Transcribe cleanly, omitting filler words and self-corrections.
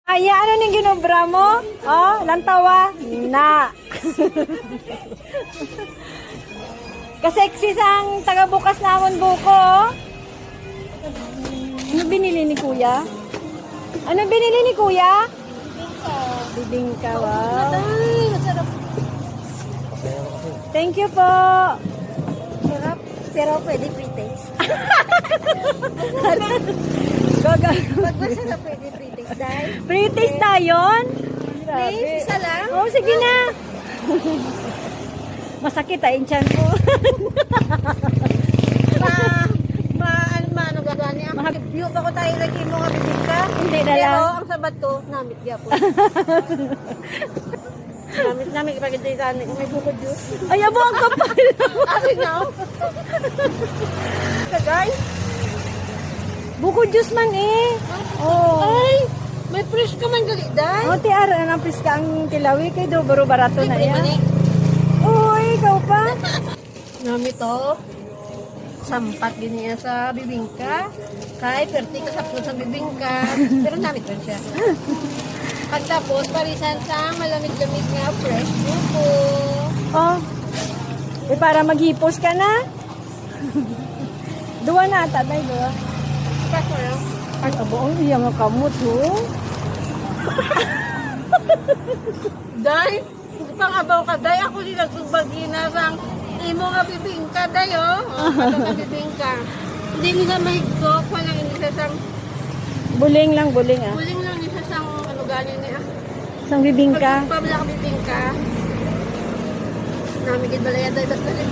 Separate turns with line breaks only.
Ay, ano ning ginobra mo? Oh, lantawa na. Kaseksi sang taga-bukas namon buko. Oh. Ano binili ni Kuya? Ano binili ni Kuya? Bibingka. Wow. Thank you po.
Sarap. Pero pwede pre-taste.
Gaga.
Pag masarap pwede pre-taste dahil.
Pre-taste tayon?
Please, isa lang.
Oh, sige na. Masakit ay tiyan ko.
Ano gagawin niya? View pa ko tayo lagi mo nga bibigka.
Hindi na
Pero
lang.
ang sabat ko, namit niya po. Namit ipagintay sa amin. May buko juice.
Ay, abo ang kapal.
Akin na. Guys.
Buko juice man eh. Oh.
Ay, may fresh ka man gali, day.
Oh, ti ara na ka ang tilawi kay do baro barato na ya.
Balik.
Uy, ikaw pa.
Namit to. Sampat giniya sa bibingka. Kay perti ka sa bibingka. Pero namit rin siya. Pagtapos, parisan sa malamig-lamig nga fresh buko.
Oh. Eh, para maghipos ka na. Duwa na ata, may duwa.
Kaso lang.
Ang abo, iya nga kamot, ho.
Day, pangabaw ka, day. Ako din nagsubagi na sang imo nga bibingka, day, oh. Ano nga bibingka. Hindi nila mahigkok. Walang inisa sang,
Buling lang, buling ah.
huling lang nisa sang ano ganin niya.
Sang bibingka.
Pag pabla ka bibingka, namigid balaya, day, basta rin